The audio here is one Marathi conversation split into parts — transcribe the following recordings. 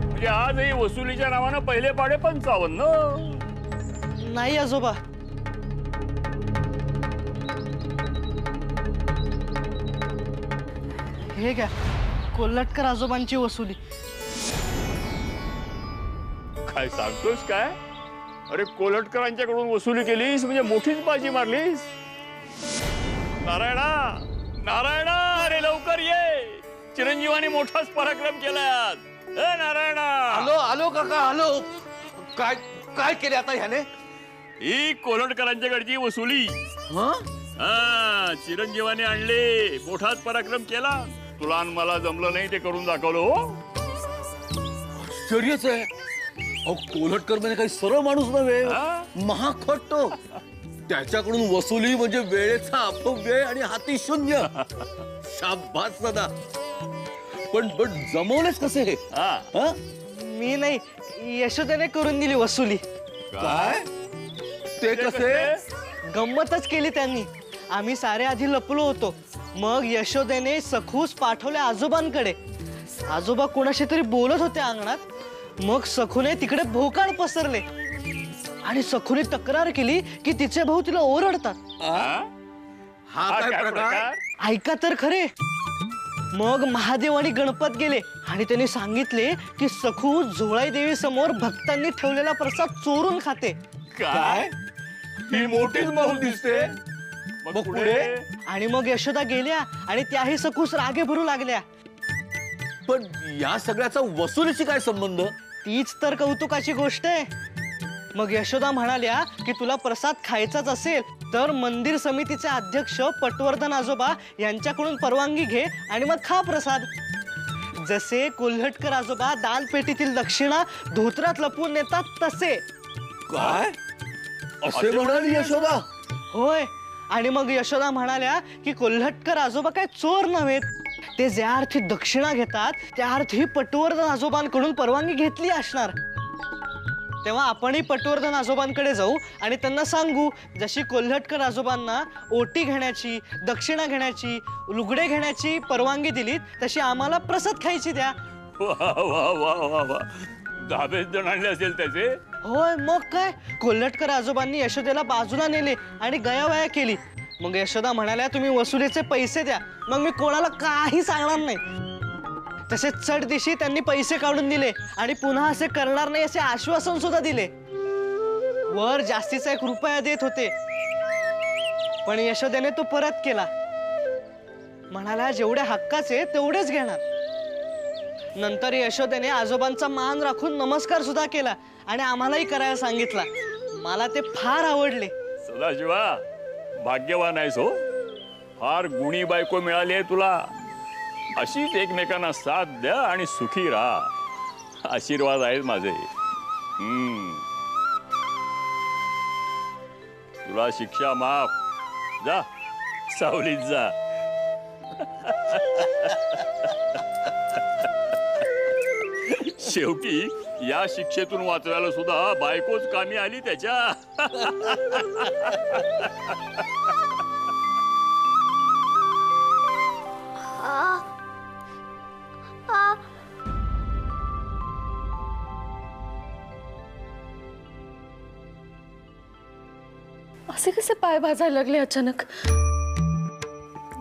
म्हणजे आजही वसुलीच्या नावानं पहिले पाडे 55. नाही आजोबा, हे घ्या कोल्हटकर आजोबांची वसुली. काय सांगतोस काय? अरे कोल्हटकरांच्याकडून वसुली केलीस म्हणजे मोठीच बाजी मारलीस. नारायणा, नारायणा, अरे लवकर ये. चिरंजीवानी मोठाच पराक्रम केलाय. नारायणा, आलो आलो काका आलो. काय काय केले आता ह्याने? ही कोल्हटकरांच्याकडची वसुली. चिरंजीवानी आणले, मोठाच पराक्रम केला. तुला आणि मला जमलं नाही ते करून दाखवलं. हो आश्चर्यच आहे. कोल्हटकर म्हणजे काही सरळ माणूस नव्हे, महाखट तो. त्याच्याकडून वसुली म्हणजे वेळेचा अपव्यय आणि हाती शून्य. शाबास सदा. पण जमवलेच कसे हे? मी नाही, यशोदेने करून दिली वसुली. काय ते कसे? गंमतच केली त्यांनी. आम्ही सारे आधी लपलो होतो, मग यशोदेने सखूस पाठवले आजोबांकडे. आजोबा कोणाशी तरी बोलत होते अंगणात. मग सखूने तिकडे भोकाळ पसरले आणि सखूने तक्रार केली की तिचे भाऊ तिला ओरडतात. हा काय प्रकार? ऐका तर खरे. मग महादेव आणि गणपत गेले आणि त्यांनी सांगितले की सखू झोळाई देवी समोर भक्तांनी ठेवलेला प्रसाद चोरून खाते. काय? ही मोठीच बहु दिसते. मग पुढे? आणि मग यशोदा गेल्या आणि त्याही सखूस रागे भरू लागल्या. पण या सगळ्याचा वसुलीशी काय संबंध? तीच तर कौतुकाची गोष्ट आहे. मग यशोदा म्हणाल्या की तुला प्रसाद खायचाच असेल तर मंदिर समितीचे अध्यक्ष पटवर्धन आजोबा यांच्याकडून परवानगी घे आणि मग खा प्रसाद. जसे कोल्हटकर आजोबा दानपेटीतील दक्षिणा धोत्रात लपवून नेतात तसे. काय असे म्हणाली यशोदा? होय. आणि मग यशोदा म्हणाल्या की कोल्हटकर आजोबा काय चोर नव्हेत. ते ज्या अर्थी दक्षिणा घेतात त्या अर्थी पटवर्धन आजोबांकडून परवानगी घेतली असणार. तेव्हा आपणही पटवर्धन आजोबांकडे जाऊ आणि त्यांना सांगू, जशी कोल्हटकर आजोबांना ओटी घेण्याची, दक्षिणा घेण्याची, लुगडे घेण्याची परवानगी दिली तशी आम्हाला प्रसाद खायची द्या. वा वा वा वा वा. 10 जण आणले असेल त्याचे. होय, मग काय. कोल्हटकर आजोबांनी यशोदेला बाजूला नेले आणि गयावया केली. मग यशोदा म्हणाल्या तुम्ही वसुलीचे पैसे द्या, मग मी कोणाला काही सांगणार नाही. तसेच चढ दिशी त्यांनी पैसे काढून दिले आणि पुन्हा असे करणार नाही असे आश्वासन सुद्धा दिले. वर जास्तीचा 1 रुपया देत होते, पण यशोदेने तो परत केला. म्हणाला जेवढे हक्काचे तेवढेच घेणार. नंतर यशोदेने आजोबांचा मान राखून नमस्कार सुद्धा केला आणि आम्हालाही करायला सांगितला. मला ते फार आवडले. सदाशिवा, भाग्यवान आहेस हो. फार गुणी बायको मिळाली आहे तुला. अशीच एकमेकांना साथ द्या आणि सुखी राहा. आशीर्वाद आहेत माझे. तुला शिक्षा माफ. जा सावलीत जा. शेवटी या शिक्षेतून वाचवायला सुद्धा बायकोच कामी आली त्याच्या. असे कसे पाय भाजायला लागले अचानक?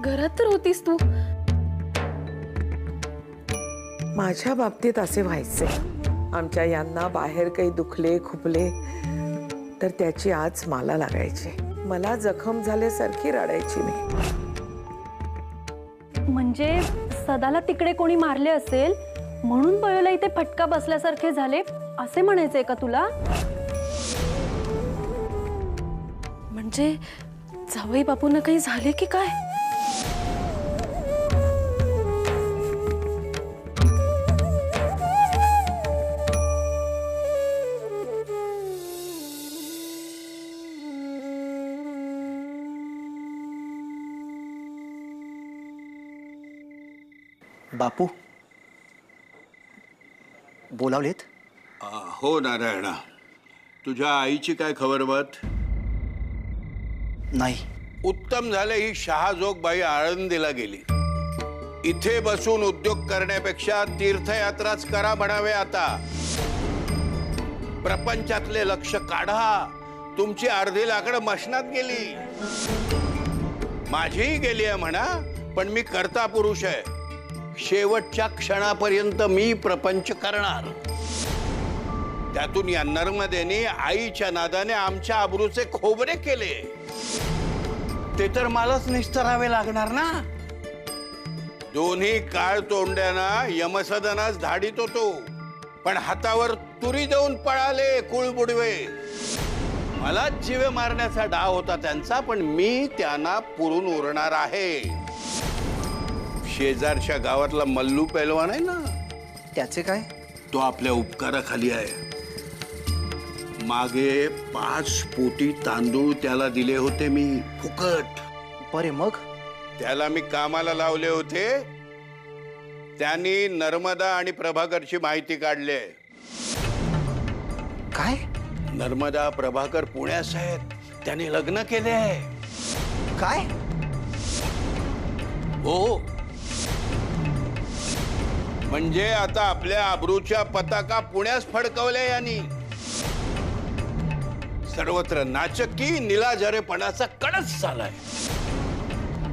घरात तर होतीस तू. माझ्या बाबतीत असे व्हायचे. आमच्या यांना बाहेर काही दुखले खुपले तर त्याची आज मला लागायची. मला जखम झाल्यासारखी रडायची मी. म्हणजे सदाला तिकडे कोणी मारले असेल म्हणून बळला इथे फटका बसल्यासारखे झाले असे म्हणायचंय का तुला? म्हणजे जावई बापूंना काही झाले की काय? बापू बोलावलेत? हो नारायणा. तुझ्या आईची काय खबर बात? नाही. उत्तम झालं. ही शहाजोगबाई आळंदीला गेली. इथे बसून उद्योग करण्यापेक्षा तीर्थयात्राच करा म्हणावे आता. प्रपंचातले लक्ष काढा. तुमची अर्धी लाकडं मशनात गेली. माझीही गेली आहे म्हणा, पण मी कर्ता पुरुष आहे. शेवटच्या क्षणापर्यंत मी प्रपंच करणार. त्यातून या नर्मदेने आईच्या नादाने आमच्या आबरूचे खोबरे केले. ते तर मलाच निस्तरावे लागणार ना. दोन्ही काळ तोंड्यांना यमसदनास धाडित होतो, पण हातावर तुरी देऊन पळाले कुळबुडवे. मला जीवे मारण्याचा डाव होता त्यांचा, पण मी त्यांना पुरून उरणार आहे. शेजारच्या गावातला मल्लू पैलवान आहे ना, त्याचे काय? तो आपल्या उपकाराखाली आहे. मागे 5 पोटी तांदूळ त्याला दिले होते मी फुकट. बरे मग? त्याला मी कामाला लावले होते. त्यांनी नर्मदा आणि प्रभाकरची माहिती काढली. काय? नर्मदा प्रभाकर पुण्यास आहेत. त्यांनी लग्न केले आहे. काय? हो, म्हणजे आता आपल्या आबरूच्या पताका पुण्यास फडकवल्या यांनी. सर्वत्र नाचक्की निलाझरेपणाचा कळस झालाय.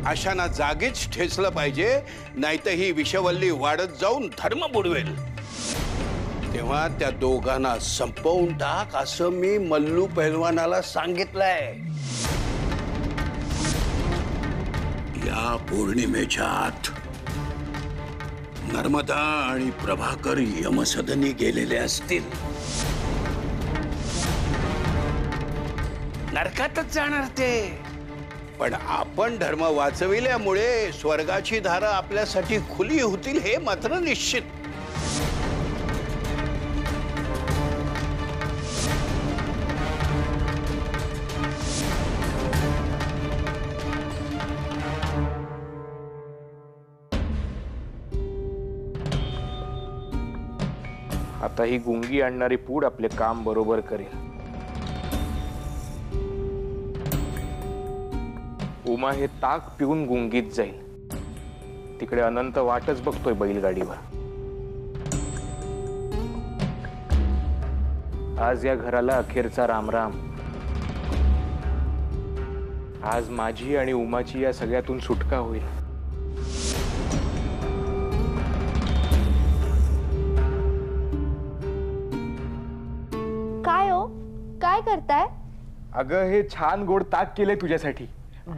अशांना जागीच ठेचलं पाहिजे, नाहीतर ही विषवल्ली वाढत जाऊन धर्म बुडवेल. तेव्हा त्या दोघांना संपवून टाक असं मी मल्लू पैलवानाला सांगितलंय. या पौर्णिमेच्या आत नर्मदा आणि प्रभाकर यमसदनी गेलेले असतील. नरकातच जाणार ते. पण आपण धर्म वाचविल्यामुळे स्वर्गाची धारा आपल्यासाठी खुली होतील हे मात्र निश्चित. आता ही गुंगी आणणारी पूड आपले काम बरोबर करेल. उमा हे ताक पिऊन गुंगीत जाईल. तिकडे अनंत वाटच बघतोय बैलगाडीवर. आज या घराला अखेरचा रामराम. आज माझी आणि उमाची या सगळ्यातून सुटका होईल. काय हो, काय करताय? अगं हे छान गोड ताक केलंय तुझ्यासाठी.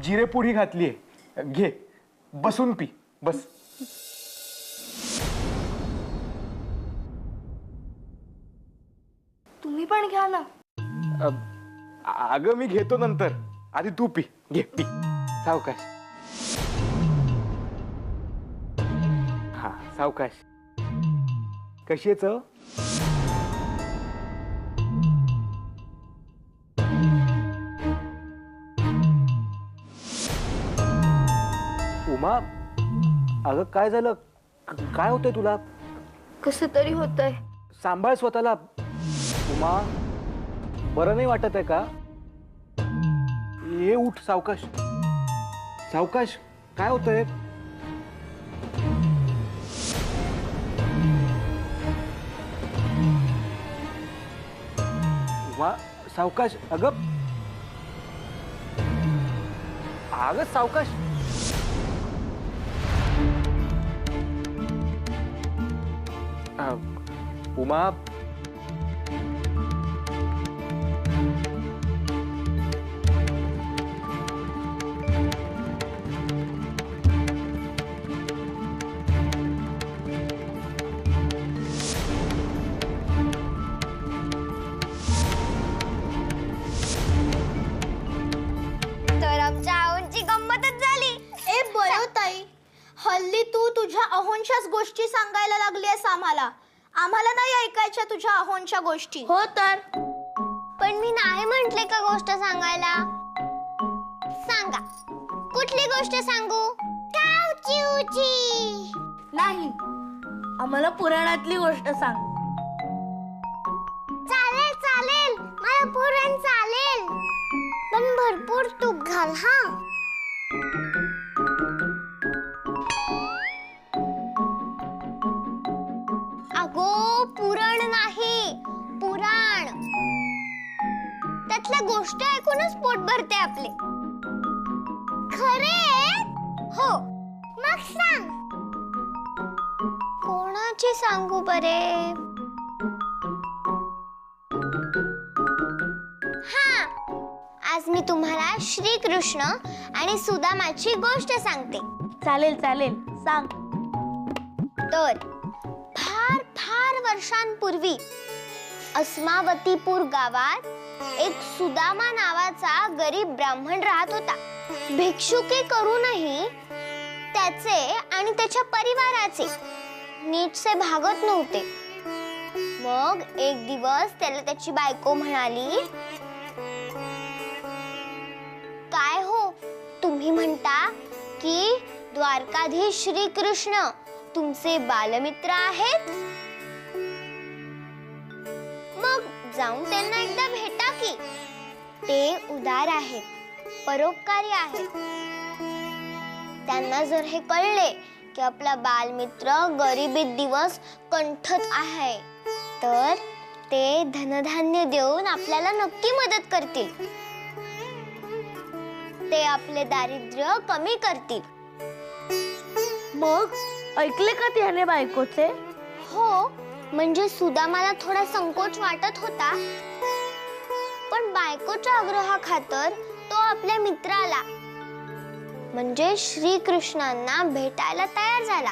जिरेपुडी घातलीये. घे, बसून पी. बस. तुम्ही पण घ्या ना. अगं मी घेतो नंतर. आधी तू पी. घे, पी. सावकाश. हा, सावकाश. कशी आहे चव? उमा, अगं काय झालं? काय होतंय तुला? कसं तरी होतंय. सांभाळ स्वतःला. उमा, बरं नाही वाटत आहे का? ये, उठ. सावकाश सावकाश. काय होतंय? उमा, सावकाश. अगं अगं सावकाश. उमा, तर आमच्या आहोंची गंमतच झाली. ए बळव ताई, हल्ली तू तुझ्या अहोंच्याच गोष्टी सांगायला लागलीस आम्हाला. आम्हाला नाही ऐकायच्या तुझ्या अहोंच्या गोष्टी. हो तर. पण मी नाही म्हटले का गोष्ट सांगायला. सांगा, कुठली गोष्ट सांगू? गावची उची. नाही, आम्हाला पुराणातली गोष्ट सांग. चालेल चालेल, मला पुरण चालेल, पण भरपूर तूप घाल हा. असल्या गोष्टी ऐकूनच पोट भरते आपले. खरे? हो. मग सांग. कोणाची सांगू बरे? हा, आज मी तुम्हाला श्रीकृष्ण आणि सुदामाची गोष्ट सांगते. चालेल चालेल, सांग. तर फार फार वर्षांपूर्वी अस्मावतीपूर गावात एक सुदामा नावाचा गरीब ब्राह्मण राहत होता. भिक्षुकी करूनही त्याचे आणि त्याच्या परिवाराचे नीटसे भागत नव्हते. मग एक दिवस त्याला त्याची बायको म्हणाली, काय हो, तुम्ही म्हणता की द्वारकाधीश श्रीकृष्ण तुमचे बालमित्र आहेत, मग जाऊन त्यांना एकदा भेटा की. ते उदार आहेत, परोपकारी आहेत. त्यांना जर हे कळले की आपला बालमित्र गरिबीत दिवस कंठत आहे, तर ते धनधान्य देऊन आपल्याला नक्की मदत करतील. ते आपले दारिद्र्य कमी करतील. मग ऐकले का त्याने बायकोचे? हो, म्हणजे सुदामाला थोडा संकोच वाटत होता, पण बायकोच्या आग्रहाखातर तो आपल्या मित्राला म्हणजे श्रीकृष्णांना भेटायला तयार झाला.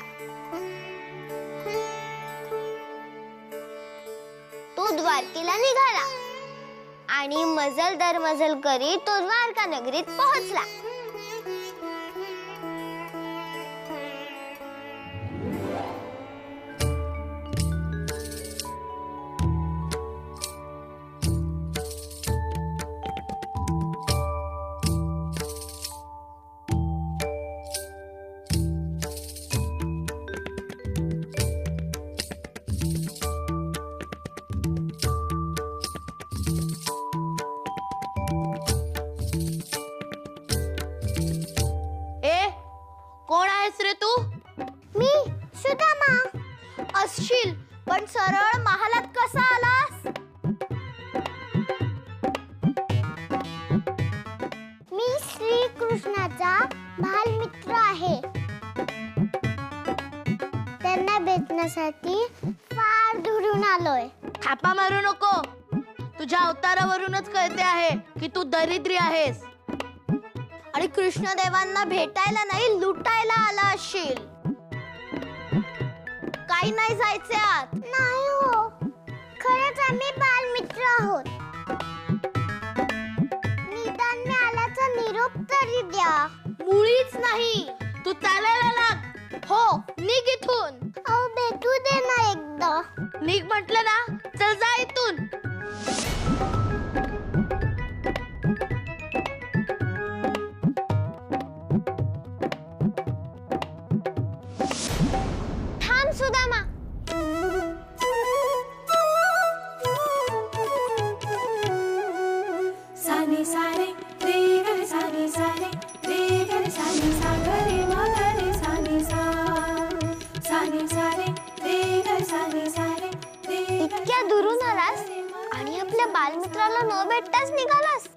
तो द्वारकेला निघाला आणि मजल दर मजल करीत तो द्वारका नगरीत पोहोचला. कोण आहेस रे तू? मी सुदामा. असशील, पण सरळ महालात कसा आलास? मी श्रीकृष्णाचा बालमित्र आहे. त्यांना भेटण्यासाठी फार दुरून आलोय. थापा मारू नको. तुझ्या अवतारावरूनच कळते आहे की तू दरिद्री आहेस. आणि कृष्णदेवांना भेटायला नाही, लुटायला आला असशील. काही नाही जायचे आत. नाही हो, खरंच आम्ही बालमित्र आहोत. निदान मी आल्याचा निरोप तरी द्या. मुळीच नाही. तू चालायला लाग. हो, निघ इथून. अहो, भेटू दे ना एकदा. निघ म्हटलं ना. चल जा इथून. थांब सुदामा. सानी सारे रे ग सानी सारे रे ग सानी सा ग रे म ग रे सानी सा सानी सारे रे ग सानी सारे रे. इतक्या दुरून आलास आणि आपल्या बालमित्राला न भेटताच निघालास.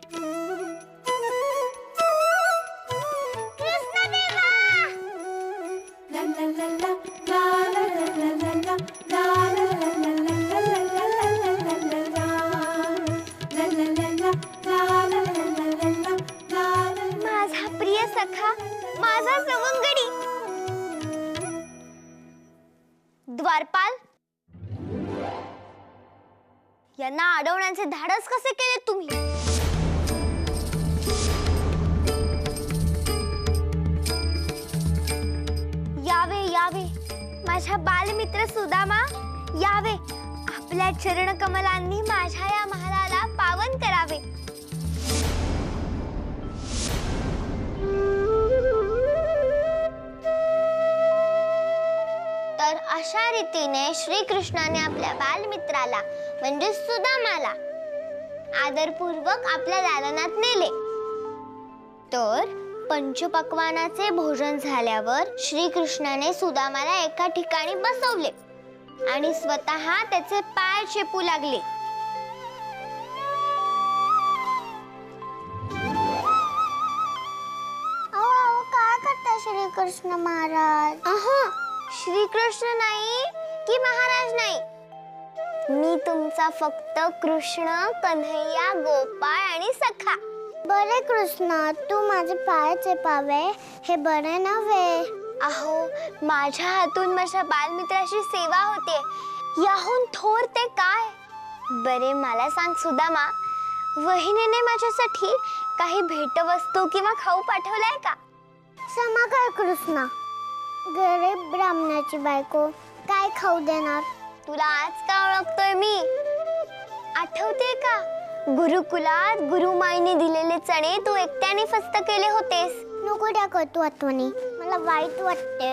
माझा प्रिय सखा, माझा सवंगडी. द्वारपाल, यांना अडवण्याचे धाडस कसे केले तुम्ही? यावे यावे माझ्या बालमित्र सुदामा, यावे. आपल्या चरण कमलांनी माझ्या या महालाला पावन करावे. तर अशा रीतीने श्रीकृष्णाने आपल्या बालमित्राला म्हणजे सुदामाला आदरपूर्वक आपल्या दालनात नेले. तर पंचपक्वानाचे भोजन झाल्यावर श्रीकृष्णाने सुदामाला एका ठिकाणी बसवले आणि स्वतः त्याचे पाय चेपू लागले. श्रीकृष्ण महाराज. श्रीकृष्ण नाही की महाराज नाही, मी तुमचा फक्त कृष्ण, कन्हैया, गोपाळ आणि सखा. बरे कृष्ण, तू माझे पायाचे पावे हे बरे नव्हे. अहो, माझ्या हातून माझ्या बालमित्राची सेवा होते, याहून थोर ते काय. बरे मला सांग सुदामा, वहिनीने माझ्यासाठी काही भेटवस्तू किंवा खाऊ पाठवलाय का? क्षमा कर कृष्णा, गरीब ब्राह्मणाची बायको काय खाऊ देणार. तुला आज का ओळखतोय मी, आठवते का? गुरुकुलात गुरुमाईने दिलेले चणे तू एकट्याने फस्त केले होतेस. नको टाकत तू आठवणी, मला वाईट वाटते.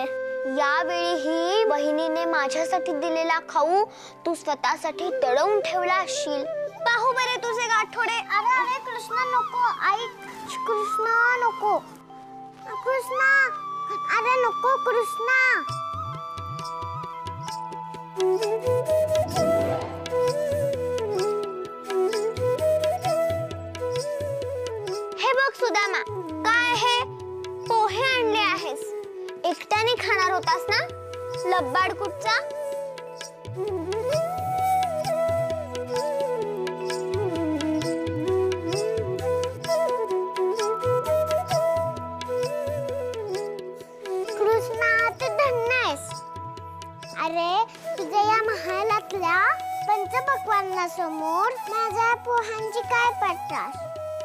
यावेळीही बहिणीने माझ्यासाठी दिलेला खाऊ तू स्वतःसाठी तळवून ठेवला असशील. पाहू बरे तुझे गाठोडे. अरे अरे कृष्णा नको, ऐक कृष्णा नको. कृष्णा, अरे नको कृष्णा. हे बघ सुदामा, काय हे पोहे आणले आहेस. एकट्याने खाणार होतास ना, लब्बाड कुठचा. कृष्णा, तू धन्य आहेस. अरे तुझ्या या महालातल्या पंचपक्वान्नासमोर माझ्या पोहांची काय पडतास,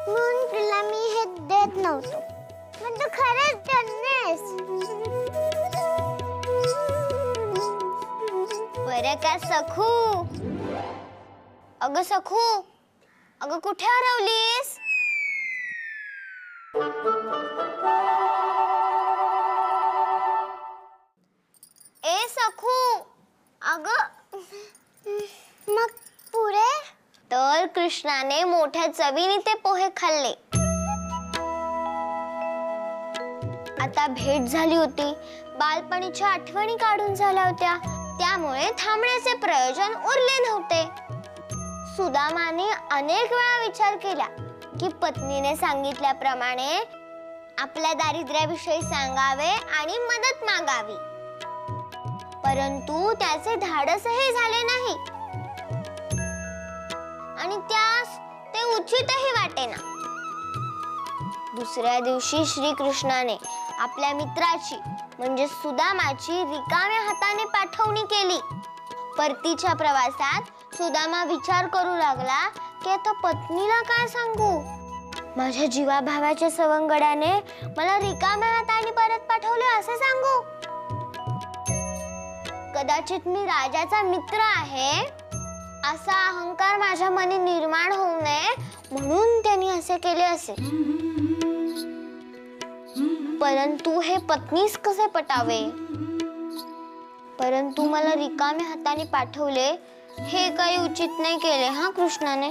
म्हणून तुला मी हे देत नव्हतो. पण तू खरंच धन्य आहेस. बरं का सखू. अगं सखू, अगं कुठे हरवलीस. ए सखू, अगं मग पुढे. तर कृष्णाने मोठ्या चवीने ते पोहे खाल्ले. आता भेट झाली होती, बालपणीच्या आठवणी काढून झाल्या होत्या, त्यामुळे थांबण्याचे प्रयोजन उरले नव्हते. सुदामाने अनेक वेळा विचार केला की पत्नीने सांगितल्याप्रमाणे आपल्या दारिद्र्याविषयी सांगावे आणि मदत मागावी, परंतु त्याचे धाडसही झाले नाही आणि त्यास ते उचितही वाटेना. दुसऱ्या दिवशी श्रीकृष्णाने आपल्या मित्राची म्हणजे सुदामाची रिकाम्या हाताने पाठवणी केली. परतीच्या प्रवासात सुदामा विचार करू लागला की आता पत्नीला काय सांगू. माझ्या जीवाभावाच्या सवंगड्याने मला रिकाम्या हाताने परत पाठवले असे सांगू. कदाचित मी राजाचा मित्र आहे असा अहंकार माझ्या मनी निर्माण होऊ नये म्हणून त्यांनी असे केले असेल. परंतु हे पत्नीस कसे पटावे. परंतु मला रिकाम्या हाताने पाठवले हे काही उचित नाही केले हा कृष्णाने.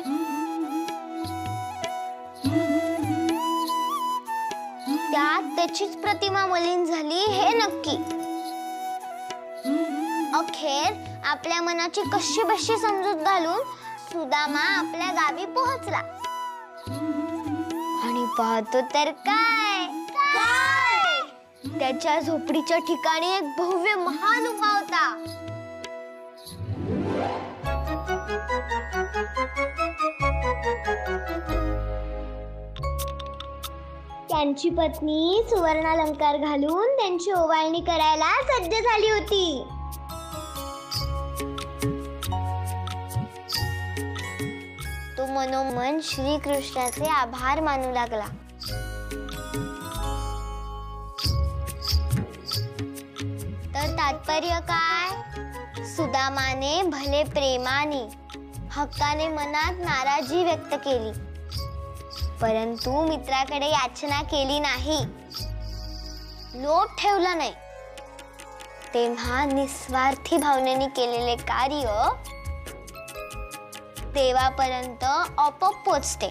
त्यात त्याचीच प्रतिमा मलिन झाली हे नक्की. अखेर आपल्या मनाची कशी बशी समजूत घालून सुदामा आपल्या गावी पोहोचला आणि पाहतो तर काय, त्याच्या झोपडीच्या ठिकाणी एक भव्य महाल उभा होता. त्यांची पत्नी सुवर्णालंकार घालून त्यांची ओवाळणी करायला सज्ज झाली होती. तो मनोमन श्रीकृष्णाचे आभार मानू लागला. तर तात्पर्य काय, सुदामाने भले प्रेमाने हक्काने मनात नाराजी व्यक्त केली, परंतु मित्राकडे याचना केली नाही, लोभ ठेवला नाही. तेव्हा निस्वार्थी भावनेने केलेले कार्य देवापर्यंत आपोआप पोचते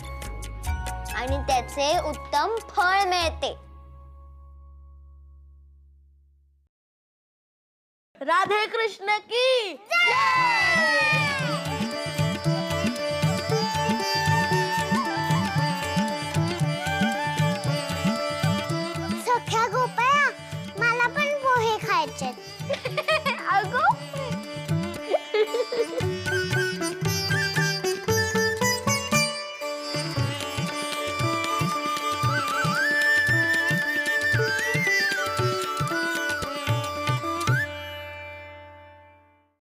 आणि त्याचे उत्तम फळ मिळते. राधे कृष्ण की जय.